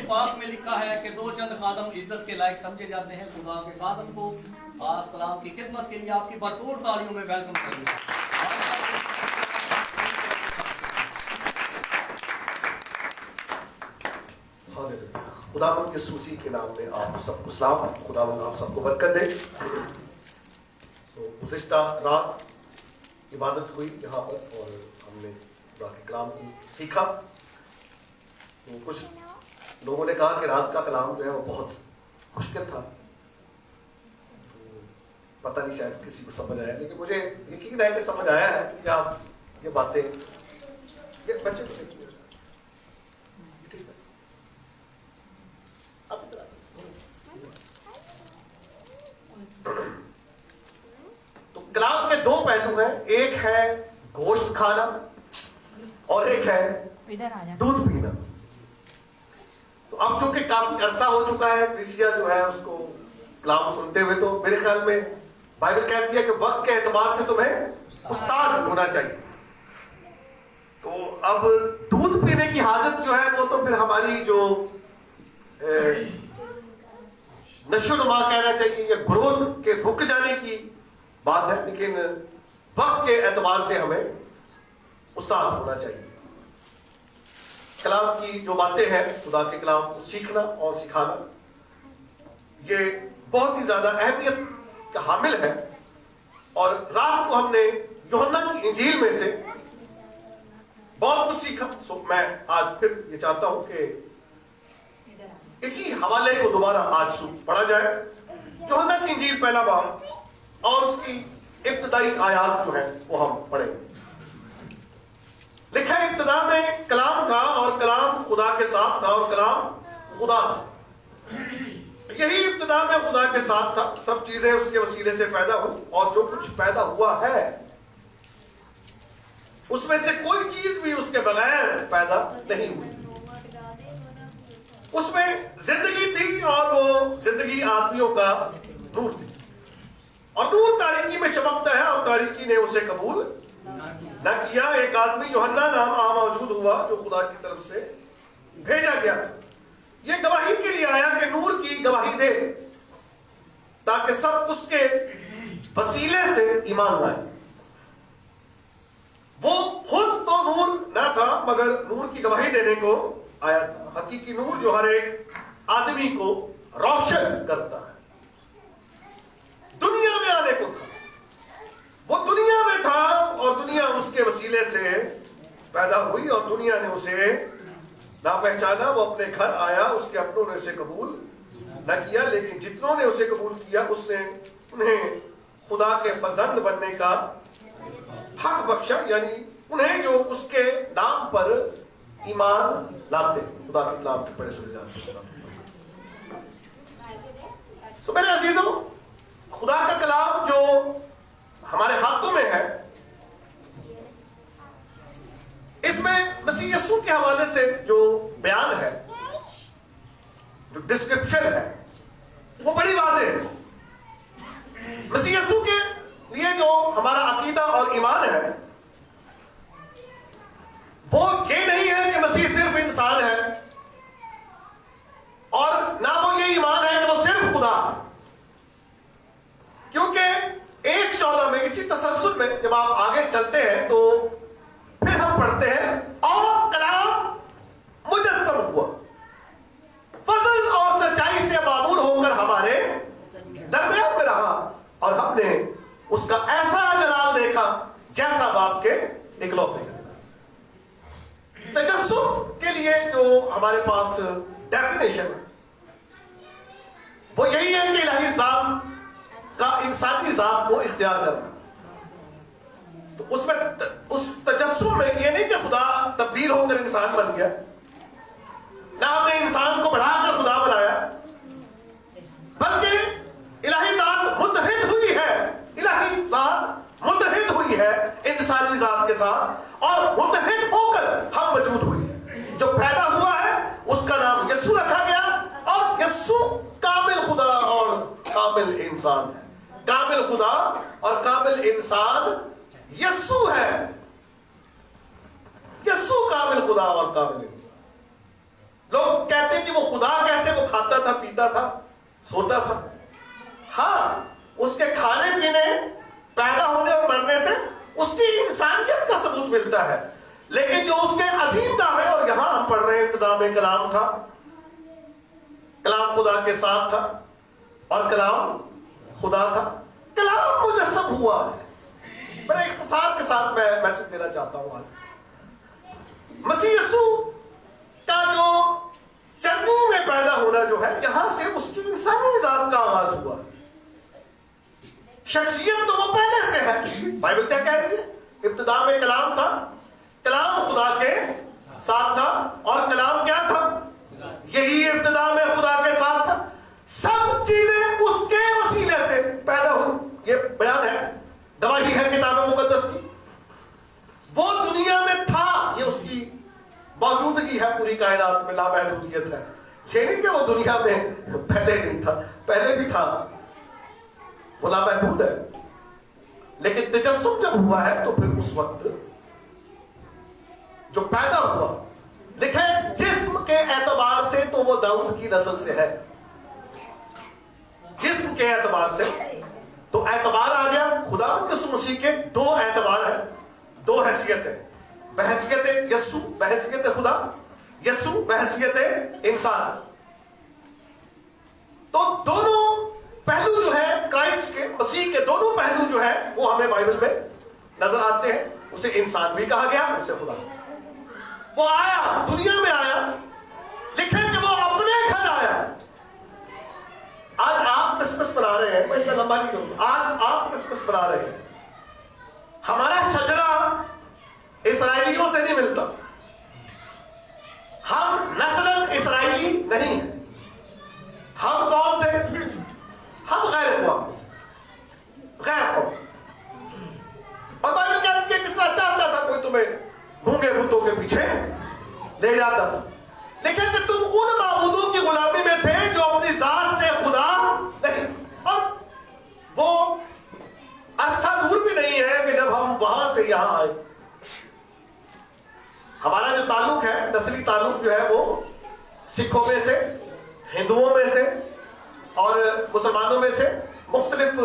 पाक में लिखा है कि दो चंद खादम इज्जत के लायक समझे जाते हैं। खुदा के खादम को पाक कलाम की खिदमत के लिए आपकी भरपूर तालियों में वेलकम करिए। खुदावंद यीशु मसीह के नाम में आप सबको सलाम। खुदावंद आप सबको बरकत दे। तो गुज़िश्ता रात इबादत हुई यहाँ पर और हमने खुदा के कलाम को सीखा। तो कुछ लोगों ने कहा कि रात का कलाम जो है वो बहुत मुश्किल था। तो पता नहीं शायद किसी को समझ आया, लेकिन मुझे यकीन है कि समझ आया है कि आप ये बातें ये बच्चे को देखिए। ठीक है, आप इधर तो कलाम के दो पहलू हैं, एक है गोश्त खाना और एक है दूध पीना। तो अब चूंकि काफी अरसा हो चुका है क्रिसिया जो है उसको कलाम सुनते हुए, तो मेरे ख्याल में बाइबल कहती है कि वक्त के एतबार से तुम्हें उस्ताद होना चाहिए। तो अब दूध पीने की हाजत जो है वो तो फिर हमारी जो नशोनुमा कहना चाहिए या ग्रोथ के रुक जाने की बात है, लेकिन वक्त के एतबार से हमें उस्ताद होना चाहिए। कलाम की जो बातें हैं, खुदा के कलाम को सीखना और सिखाना, ये बहुत ही ज्यादा अहमियत का हामिल है। और रात को हमने यूहन्ना की इंजील में से बहुत कुछ सीखा। सो मैं आज फिर ये चाहता हूं कि इसी हवाले को दोबारा आज पढ़ा जाए। यूहन्ना की इंजील पहला बाब और उसकी इब्तदाई आयात जो है वो हम पढ़ेंगे। लिखा है, इब्तदा में कलाम था और कलाम खुदा के साथ था और कलाम खुदा था। यही इब्तदा में खुदा के साथ था। सब चीजें उसके वसीले से पैदा हुई और जो कुछ पैदा हुआ है उसमें से कोई चीज भी उसके बगैर पैदा नहीं हुई। उसमें जिंदगी थी और वो जिंदगी आदमियों का नूर थी। और नूर तारीकी में चमकता है और तारीकी ने उसे कबूल न किया। एक आदमी यूहन्ना नाम मौजूद हुआ जो खुदा की तरफ से भेजा गया। ये गवाही के लिए आया कि नूर की गवाही दे, ताकि सब उसके वसीले से ईमान लाए। वो खुद तो नूर न था, मगर नूर की गवाही देने को आया था। हकीकी नूर जो हर एक आदमी को रोशन करता है। दुनिया में आने को था, वो दुनिया में था और दुनिया उसके वसीले से पैदा हुई और दुनिया ने उसे ना पहचाना। वो अपने घर आया, उसके अपनों ने उसे कबूल न किया, लेकिन जितनों ने उसे कबूल किया उसने उन्हें खुदा के फर्जंद बनने का हक बख्शा, यानी उन्हें जो उसके नाम पर ईमान लाते। खुदा के नाम के बड़े सुने जाते। सो मेरे अजीजों, खुदा का कलाम जो हमारे हाथों में है, इसमें मसीह यीशु के हवाले से जो बयान है, जो डिस्क्रिप्शन है, वो बड़ी वाज़ेह है। मसीह यीशु के लिए जो हमारा अकीदा और ईमान है, वो ये नहीं है कि मसीह सिर्फ इंसान है, और ना वो ये ईमान है कि वो सिर्फ खुदा है। क्योंकि 1:14 में इसी तसलसल में जब आप आगे चलते हैं तो फिर हम पढ़ते हैं, और कलाम मुजस्सम हुआ, फजल और सच्चाई से मामूल होकर हमारे दरमियान में रहा, और हमने उसका ऐसा जलाल देखा जैसा बाप के इकलौते का। तजस्सुम के लिए जो हमारे पास डेफिनेशन है वो यही है कि इलाही ज़ात का इंसानी ज़ात को इख्तियार करना। तो उसमें उस तजस्सुम में ये नहीं कि खुदा तब्दील होकर इंसान बन गया, ना हमने इंसान को बढ़ाकर खुदा बनाया, बल्कि इलाही ज़ात मुत्तहिद हुई है। इलाही ज़ात मुत्तहिद हुई है इंसानी ज़ात के साथ, और मुत्तहिद होकर हम मौजूद हुए हैं। जो पैदा हुआ है उसका नाम यस्सु रखा गया, और यस्सु कामिल खुदा और कामिल इंसान है। कामिल खुदा और कामिल इंसान यस्सु है। यस्सु कामिल खुदा और कामिल इंसान। लोग कहते हैं कि वो खुदा کھاتا تھا, پیتا تھا, سوتا تھا. ہاں اس کے کھانے پینے, پیدا ہونے اور مرنے سے اس کی انسانیت کا ثبوت ملتا ہے, لیکن جو اس کے عظیم دعوے, اور یہاں ہم پڑھ رہے ہیں ابتدا میں کلام تھا, کلام خدا کے ساتھ تھا اور کلام خدا تھا, کلام مجسم ہوا ہے. بڑے اختصار کے ساتھ میں میسج دینا چاہتا ہوں آج. مسیح یسوع کا جو چرنی میں پیدا ہونا جو ہے, یہاں سے اس کی انسانی ذات کا آغاز ہوا. شخصیت تو وہ پہلے سے ہے. بائبل کیا کہہ رہی ہے؟ ابتدا میں کلام تھا, کلام خدا کے ساتھ تھا اور کلام کیا تھا؟ یہی ابتدا میں خدا کے ساتھ تھا. سب چیزیں اس کے وسیلے سے پیدا ہوئی. یہ بیان ہے, گواہی ہے کتاب مقدس کی. وہ دنیا میں تھا, یہ اس کی موجودگی ہے پوری کائنات میں, لامحدودیت ہے. یہ نہیں کہ وہ دنیا میں پہلے نہیں تھا, پہلے بھی تھا, وہ لامحدود ہے. لیکن تجسم جب ہوا ہے تو پھر اس وقت جو پیدا ہوا, لکھیں جسم کے اعتبار سے تو وہ داؤد کی نسل سے ہے. جسم کے اعتبار سے تو اعتبار آ گیا. خدا یسوع مسیح کے دو اعتبار ہیں, دو حیثیتیں, بحیثیت یسوع بحیثیت خدا, یسوع بحیثیت انسان. تو دونوں پہلو جو ہے کرائسٹ کے, مسیح کے دونوں پہلو جو ہے وہ ہمیں بائبل میں نظر آتے ہیں. اسے انسان بھی کہا گیا, اسے خدا. وہ آیا, دنیا میں آیا, لکھیں کہ وہ اپنے گھر آیا. آج آپ کرسمس منا رہے ہیں, میں اتنا لمبا نہیں کروں, آج آپ کرسمس منا رہے ہیں. ہمارا شجرہ اسرائیلیوں سے نہیں ملتا. ہم نسلاً اسرائیلی نہیں ہیں. ہم کون تھے؟ ہم غیر قوم, غیر قوم. اور بائبل کہتی ہے جس طرح چاہتا تھا کوئی تمہیں گونگے بتوں کے پیچھے لے جاتا تھا, لیکن کہ تم ان معبودوں کی غلامی میں تھے جو اپنی ذات سے خدا نہیں. اور وہ عرصہ دور بھی نہیں ہے کہ جب ہم وہاں سے یہاں آئے. ہمارا جو تعلق ہے, نسلی تعلق جو ہے, وہ سکھوں میں سے, ہندوؤں میں سے اور مسلمانوں میں سے, مختلف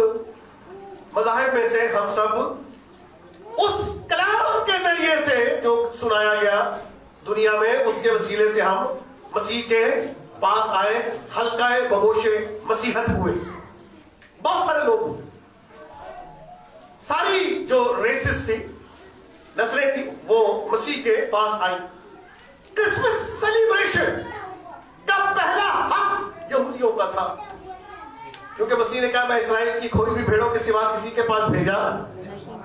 مذاہب میں سے, ہم سب اس کلام کے ذریعے سے جو سنایا گیا دنیا میں, اس کے وسیلے سے ہم مسیح کے پاس آئے, حلقہ بگوش مسیحت ہوئے. بہت سارے لوگ ہوئے, ساری جو ریسز تھی, نسلیں تھی, وہ مسیح کے پاس آئی. کرسمس سیلیبریشن کا پہلا حق یہودیوں کا تھا, کیونکہ مسیح نے کہا میں اسرائیل کی کھوئی ہوئی بھیڑوں کے سوا کسی کے پاس بھیجا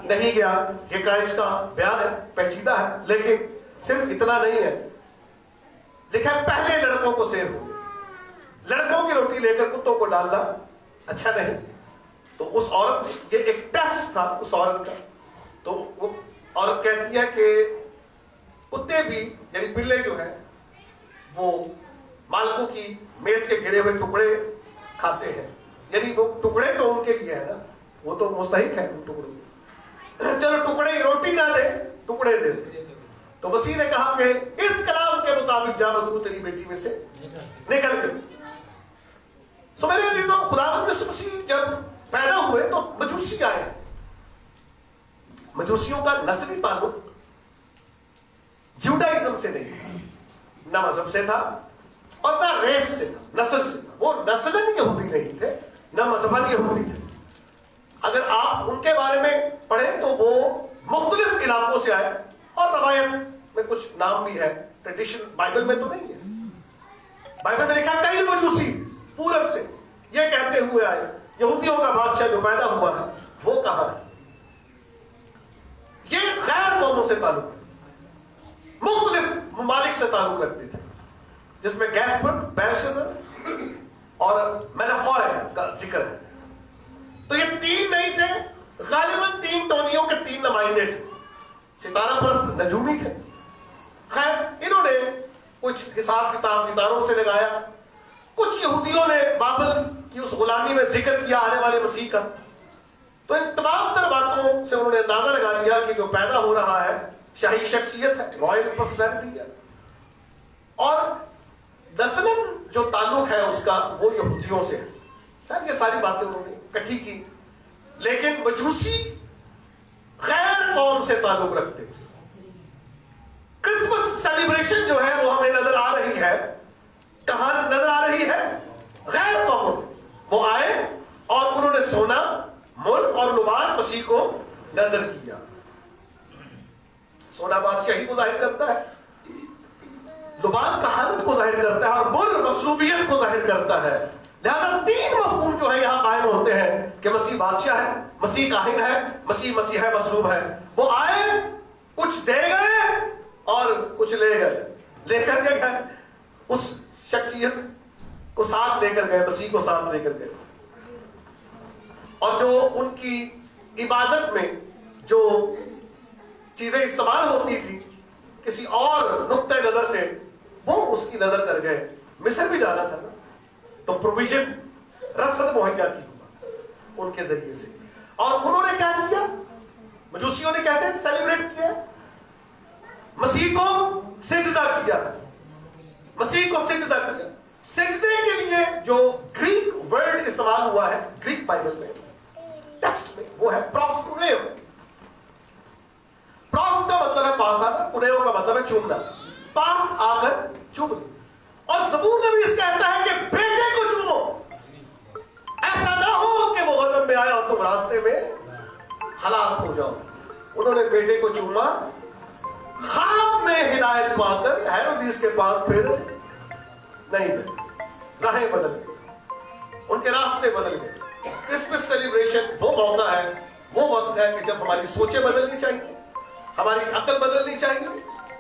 نہیں گیا. یہ کرائسٹ کا بیان ہے, پیچیدہ ہے, لیکن صرف اتنا نہیں ہے. لکھا ہے پہلے لڑکوں کو سیر ہو, لڑکوں کی روٹی لے کر کتوں کو ڈالنا اچھا نہیں. تو اس عورت, یہ ایک ٹیسٹ تھا اس عورت کا. تو وہ عورت کہتی ہے کہ کتے بھی, یعنی بلے جو ہیں, وہ مالکوں کی میز کے گرے ہوئے ٹکڑے کھاتے ہیں. یعنی وہ ٹکڑے تو ان کے لیے ہے نا, وہ تو مستحق ہے ان ٹکڑوں. چلو ٹکڑے روٹی نہ دے, ٹکڑے دے دے. تو مسیح نے کہا کہ اس کلام کے مطابق جا بدرو تیری بیٹی میں سے نکل گئی. سو میرے عزیزوں, خداوند یسوع مسیح جب پیدا ہوئے تو مجوسی آئے. مجوسیوں کا نسلی تعلق جوڈائزم سے نہیں, نہ مذہب سے تھا اور نہ ریس سے, نسل سے. وہ نسلاً یہودی نہیں تھے, نہ مذہباً یہودی تھے. اگر آپ ان کے بارے میں پڑھیں تو وہ مختلف علاقوں سے آئے, اور روایت میں کچھ نام بھی ہے, ٹریڈیشن بائبل میں تو نہیں ہے. بائبل میں لکھا کئی مجوسی پورب سے یہ کہتے ہوئے آئے یہودیوں کا بادشاہ جو پیدا ہوا ہے وہ کہاں ہے. یہ غیر قوموں سے تعلق ہے, مختلف ممالک سے تعلق رکھتے تھے, جس میں گیسپر, بیلشزر اور میناخوئے کا ذکر ہے. تو یہ تین نہیں تھے, غالباً تین ٹونیوں کے تین نمائندے تھے. ستارہ پرست نجومی تھے. خیر انہوں نے کچھ حساب کتاب ستاروں سے لگایا. کچھ یہودیوں نے بابل کی اس غلامی میں ذکر کیا آنے والے مسیح کا. تو ان تمام تر باتوں سے انہوں نے اندازہ لگا لیا کہ جو پیدا ہو رہا ہے شاہی شخصیت ہے, رائل پرسنالٹی ہے, اور نسلاً जो ताल्लुक है उसका वो यहूदियों से है। शायद ये सारी बातें उन्होंने इकट्ठी की, लेकिन मजूसी गैर कौम से ताल्लुक रखते। क्रिसमस सेलिब्रेशन जो है वो हमें नजर आ रही है, कहां नजर आ रही है? गैर कौम। वो आए और उन्होंने सोना, मुर और लुबान मसीह को नजर किया। सोना बादशाही को जाहिर करता है, लुबान कहानत को जाहिर करता है और मुर मसलूबियत को जाहिर करता है। लिहाजा तीन मफहूम जो है यहां कायम होते हैं कि मसीह बादशाह है, मसीह काहिन है, मसीह है, मसलूब है। वो आए, कुछ दे गए और कुछ ले गए, लेकर के गए, उस शख्सियत को साथ लेकर गए, मसीह को साथ लेकर गए। और जो उनकी इबादत में जो चीजें इस्तेमाल होती थी किसी और नुक्ते नजर से, वो उसकी नजर कर गए। मिस्र भी जाना था ना, तो प्रोविजन, रसद मुहैया की उनके जरिए से। और उन्होंने क्या किया? मजूसियों ने कैसे सेलिब्रेट किया? मसीह को सिजदा किया, मसीह को सिजदा किया। सिजदे के लिए जो ग्रीक वर्ड इस्तेमाल हुआ है ग्रीक बाइबल में, टेक्स्ट में, वो है प्रोस्कुनेओ। प्रोस का मतलब है पास आना, कुनेओ का मतलब है चूमना, पास आकर चूमना। और ज़बूर नबी इस कहता है कि बेटे को चूमो, ऐसा ना हो कि वो गजब में आया और तुम रास्ते में हलाक हो जाओ। उन्होंने बेटे को चूमा, ख्वाब में हिदायत पाकर हेरोदिस के पास फिर नहीं गए, राहें बदल गई, उनके रास्ते बदल गए। क्रिसमस सेलिब्रेशन वो मौका है, वो वक्त है कि जब हमारी सोचें बदलनी चाहिए, हमारी अकल बदलनी चाहिए,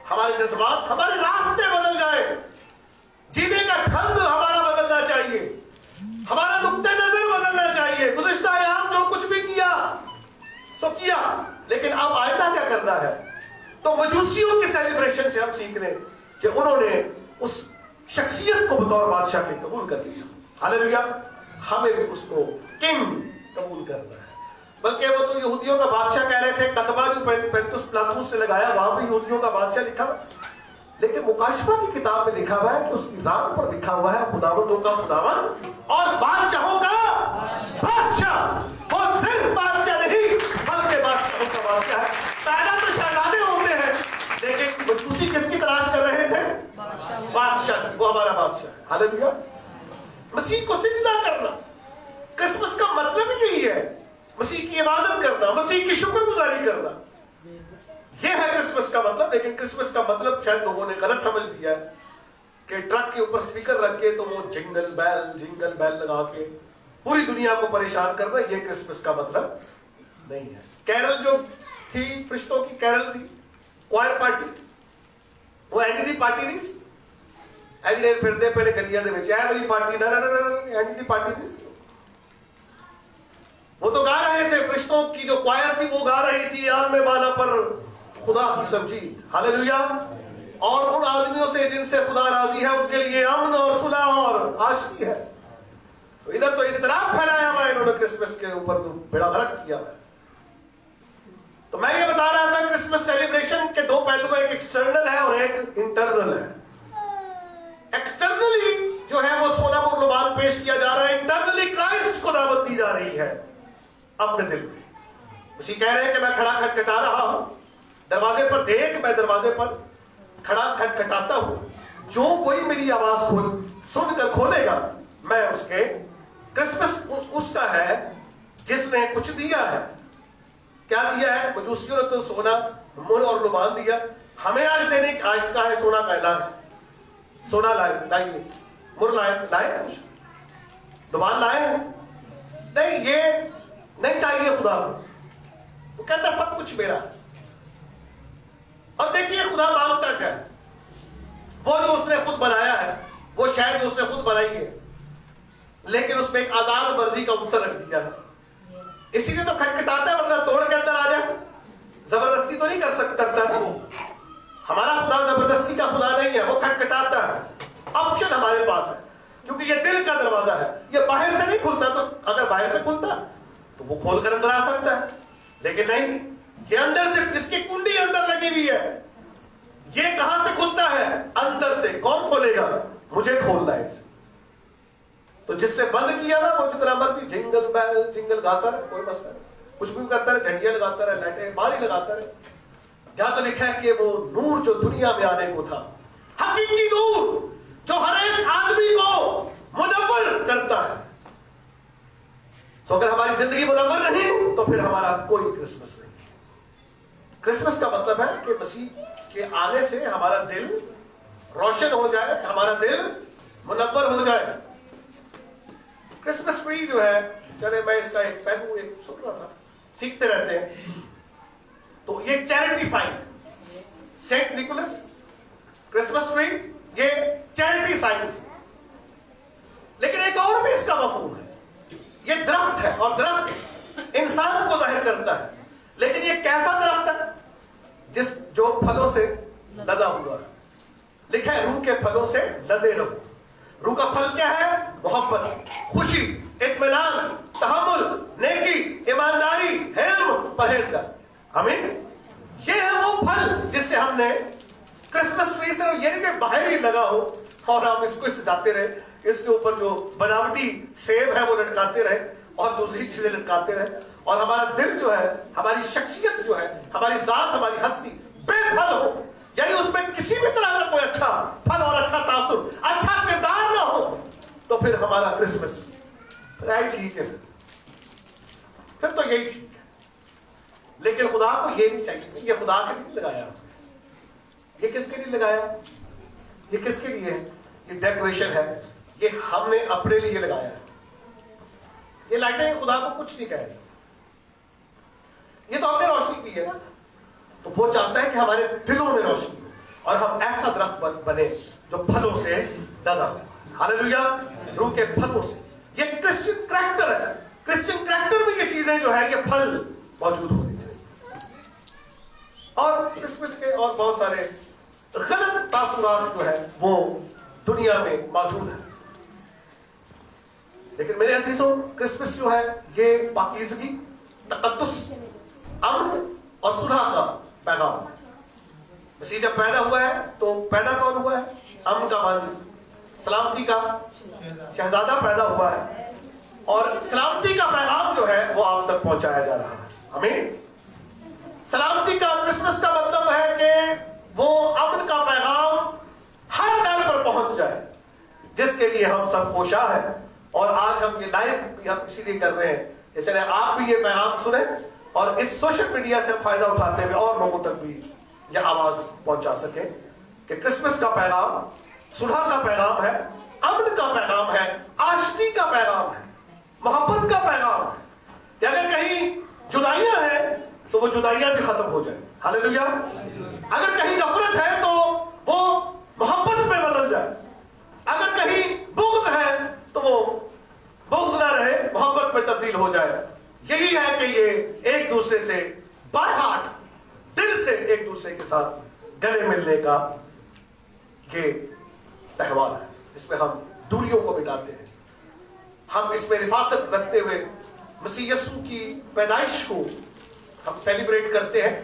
हमारे जज्बात, हमारे रास्ते बदल जाए, जीने का ढंग हमारा बदलना चाहिए, हमारा नुक्ते नजर बदलना चाहिए। गुज़िश्ता अय्याम जो कुछ भी किया सो किया, लेकिन अब आइंदा क्या करना है? तो मजूसियों के सेलिब्रेशन से हम सीख रहे हैं कि उन्होंने उस शख्सियत को बतौर बादशाह के कबूल कर लिया। हालेलुया। हमें भी उसको किंग कबूल करना है। बल्कि वो तो यहूदियों का बादशाह कह रहे थे, कतबा जो पेंतुस पिलातुस से लगाया वहां भी यहूदियों का बादशाह लिखा, लेकिन मुकाशफा की किताब में लिखा हुआ है कि उसकी रात पर लिखा हुआ है खुदावंदों का खुदावंद और बादशाहों का बादशाह। और सिर्फ बादशाह नहीं बल्कि बादशाहों का बादशाह है। पैदा तो शहजादे होते हैं, लेकिन मजूसी किसकी तलाश कर रहे थे? बादशाह। वो हमारा बादशाह है। हालेलुया। मसीह को सिजदा करना, क्रिसमस का मतलब यही है, मसीह की इबादत करना, मसीह की शुक्रगुजारी करना, यह है क्रिसमस का मतलब। लेकिन क्रिसमस का मतलब शायद लोगों ने गलत समझ लिया है कि ट्रक के ऊपर स्पीकर रख के तो वो जिंगल बेल लगा के पूरी दुनिया को परेशान करना, यह क्रिसमस का मतलब नहीं है। कैरल जो थी, फरिश्तों की कैरल थी, क्वायर पार्टी, वो एंडी दी पार्टी नहीं, एंडी फिरदे पहले गलियां दे विच वाली पार्टी ना एंडी दी पार्टी नहीं। वो तो गा रहे थे, फरिश्तों की जो क्वायर थी वो गा रही थी आलम बाला पर खुदा की तमजीद। हालेलुया। और उन आदमियों से जिनसे खुदा राजी है उनके लिए अमन और सुलह और आशकी है। तो इधर तो इस्तराब फैलाया हुआ है इन्होंने क्रिसमस के ऊपर, तो बेड़ा गर्क किया है। तो मैं ये बता रहा था क्रिसमस सेलिब्रेशन के दो पहलू हैं, एक एक्सटर्नल है और एक इंटरनल है। एक्सटर्नली जो है वो सोना मुर्लुबान पेश किया जा रहा है, इंटरनली क्राइस्ट को दावत दी जा रही है अपने दिल में। उसी कह रहे हैं कि मैं खड़ा खटखटा रहा हूं, दरवाजे पर देख, मैं दरवाजे पर खड़ा खटखटाता हूं, जो कोई मेरी आवाज सुनकर खोलेगा मैं उसके। क्रिसमस उसका है जिसने कुछ दिया है। क्या दिया है? मजूसियों ने तो सोना मुर और लुबान दिया, हमें आज देने आज का है सोना का ऐलान। सोना लाइए, मुर लाए, लुबान लाए नहीं, ये नहीं चाहिए खुदा को। वो कहता सब कुछ मेरा। और देखिए खुदा मांगता क्या है, वो जो उसने खुद बनाया है, वो शायद उसने खुद बनाई है, लेकिन उसमें एक आजाद मर्जी का अवसर रख दिया है। इसीलिए तो खटखटाता है, वरना तोड़ के अंदर आ जाए। जबरदस्ती तो नहीं कर सकता ना। हमारा खुदा जबरदस्ती का खुदा नहीं है, वो खटखटाता है। ऑप्शन हमारे पास है, क्योंकि ये दिल का दरवाजा है, ये बाहर से नहीं खुलता। तो अगर बाहर से खुलता तो वो खोल कर अंदर आ सकता है, लेकिन नहीं, ये अंदर से, इसकी कुंडी अंदर लगी हुई है। ये कहां से खुलता है? अंदर से। कौन खोलेगा? मुझे खोलना है। तो जिसने बंद किया ना, वो जितना मर्जी जिंगल बैल जिंगल गाता रहे, कोई मसला नहीं, कुछ भी करता रहे, झंडियां लगाता रहे, लाइटें बाहर ही लगाता रहे। यहां तो लिखा है कि वो नूर जो दुनिया में आने को था, हकीकी नूर जो हर एक आदमी को मुनव्वर करता है। तो अगर हमारी जिंदगी मुनव्वर नहीं तो फिर हमारा कोई क्रिसमस नहीं। क्रिसमस का मतलब है कि मसीह के आने से हमारा दिल रोशन हो जाए, हमारा दिल मुनव्वर हो जाए। क्रिसमस ट्री जो है, चले मैं इसका एक पहलू एक सुन रहा था, सीखते रहते हैं, तो ये charity sign, Saint Nicholas Christmas tree ये चैरिटी साइन, लेकिन एक और भी इसका मफहूम है। ये दरख्त है और दरख्त इंसान को जाहिर करता है, लेकिन ये कैसा दरख्त है? जो फलों से लदा हुआ है। लिखा है रूह के फलों से लदे रहो। रूह का फल क्या है? मोहब्बत, खुशी, इत्मीनान, तहम्मुल, नेकी, ईमानदारी, हिल्म, परहेजगार। आमीन। ये है वो फल जिससे हमने क्रिसमस ट्री से, ये नहीं कि बाहर ही लगा हो और हम इसको सजाते रहे, इसके ऊपर जो बनावटी सेब है वो लटकाते रहे और दूसरी चीजें लटकाते रहे, और हमारा दिल जो है, हमारी शख्सियत जो है, हमारी जात, हमारी हस्ती बेफल हो, यानी उसमें किसी भी तरह का कोई अच्छा फल और अच्छा तासुर, अच्छा किरदार ना हो, तो फिर हमारा क्रिसमस ठीक है, फिर तो यही ठीक है। लेकिन खुदा को ये नहीं चाहिए। ये खुदा के लिए लगाया, ये किसके लिए लगाया? ये किसके लिए है? ये डेकोरेशन है, ये हमने अपने लिए लगाया। ये लाइटें खुदा को कुछ नहीं कह रही, ये तो हमने रोशनी की है ना, तो वो चाहता है कि हमारे दिलों में रोशनी हो और हम ऐसा दरख्त बने जो फलों से लदा हो। हालेलुया। रूह के फलों से। ये क्रिश्चियन कैरेक्टर है। क्रिश्चियन कैरेक्टर में ये चीजें जो है, ये फल मौजूद होने चाहिए। और क्रिसमस के और बहुत सारे गलत तासुरात जो है वो दुनिया में मौजूद है, लेकिन मेरे अजीजों, क्रिसमस जो है ये पाकीज़गी, तक़द्दुस, अमन और सुलह का पैगाम। मसीह जब पैदा हुआ है तो पैदा कौन हुआ है? अमन का वाली, सलामती का शहजादा पैदा हुआ है, और सलामती का पैगाम जो है वो आप तक पहुंचाया जा रहा है। आमीन। सलामती का, क्रिसमस का मतलब है कि वो अमन का पैगाम हर घर पर पहुंच जाए, जिसके लिए हम सब कोशा है। और आज हम ये लाइव भी हम इसीलिए कर रहे हैं कि चले आप भी ये पैगाम सुने और इस सोशल मीडिया से फायदा उठाते हुए और लोगों तक भी ये आवाज पहुंचा सके कि क्रिसमस का पैगाम सुलह का पैगाम है, अमन का पैगाम है, आशिकी का पैगाम है, मोहब्बत का पैगाम है। कि अगर कहीं जुदाइयां हैं तो वो जुदाइयां भी खत्म हो जाए। हालेलुया। अगर कहीं नफरत है तो वो मोहब्बत में बदल जाए। अगर कहीं बुग़्ज़ है तो वो बुग़्ज़ ना रहे, मोहब्बत में तब्दील हो जाए। यही है कि ये एक दूसरे से बाय हार्ट, दिल से एक दूसरे के साथ गले मिलने का ये त्योहार है। इसमें हम दूरियों को मिटाते हैं, हम इसमें रिफाकत रखते हुए मसीह यीशु की पैदाइश को हम सेलिब्रेट करते हैं।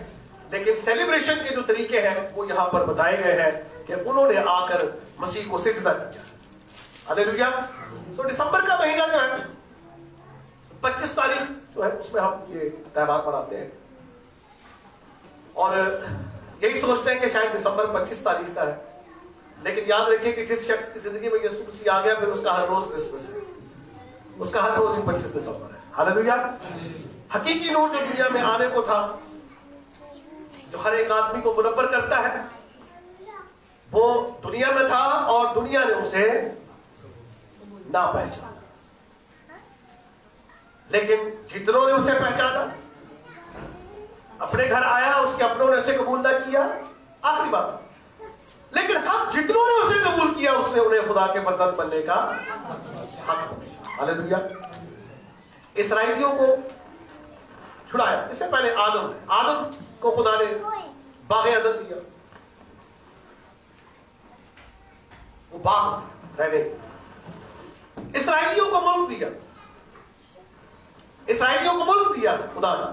लेकिन सेलिब्रेशन के जो तरीके हैं वो यहां पर बताए गए हैं कि उन्होंने आकर मसीह को सिजदा किया। हालेलुया। तो दिसंबर का महीना जो है 25 तारीख जो है उसमें हम ये त्योहार मनाते हैं, और यही सोचते हैं कि शायद दिसंबर 25 तारीख का है। लेकिन याद रखिए कि जिस शख्स की जिंदगी में यीशु मसीह आ गया, फिर उसका हर रोज क्रिसमस है, उसका हर रोज 25 दिसंबर है। हालेलुया। हकीकी नूर जो दुनिया में आने को था, जो हर एक आदमी को मुनव्वर करता है, वो दुनिया में था और दुनिया ने उसे ना पहचाना। लेकिन जितनों ने उसे पहचाना, अपने घर आया, उसके अपनों ने उसे कबूल ना किया, आखिरी बात। लेकिन हम जितनों ने उसे कबूल किया, उसने उन्हें खुदा के फर्जंद बनने का हक दिया। हालेलुया। इस्राएलियों को छुड़ाया। इससे पहले आदम को खुदा ने बाग़ अदन दिया, वो बाग रहने। इस्राएलियों को मुल्क दिया, इस्राएलियों को मुल्क दिया खुदा ने।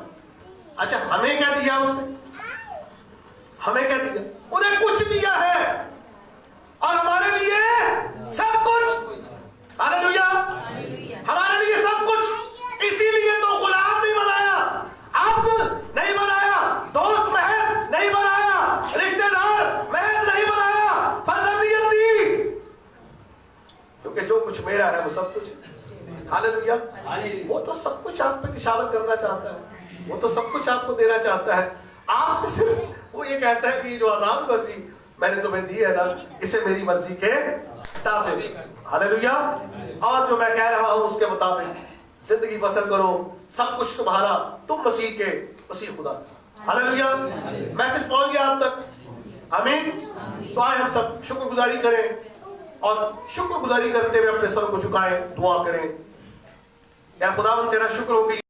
अच्छा, हमें क्या दिया उसने? हमें क्या दिया? उन्हें कुछ दिया है और हमारे लिए सब कुछ। हालेलुया। मेरा है वो सब कुछ हालेलुया। हालेलुया। वो तो सब कुछ आप पे निशावर करना चाहता है, वो तो सब कुछ आपको देना चाहता है। आपसे सिर्फ वो ये कहता है कि जो आजाद मर्जी मैंने तुम्हें दी है ना, इसे मेरी मर्जी के ताबे, हालेलुया। और जो मैं कह रहा हूं उसके मुताबिक जिंदगी बसर करो, सब कुछ तुम्हारा, तुम मसीह के, मसीह खुदा। हालेलुया। मैसेज पहुंच गया आप तक? आमीन। तो आए हम सब शुक्रगुजारी करें और शुक्रगुजारी करते हुए अपने सर को झुकाएं, दुआ करें। या खुदावंद तेरा शुक्र हो कि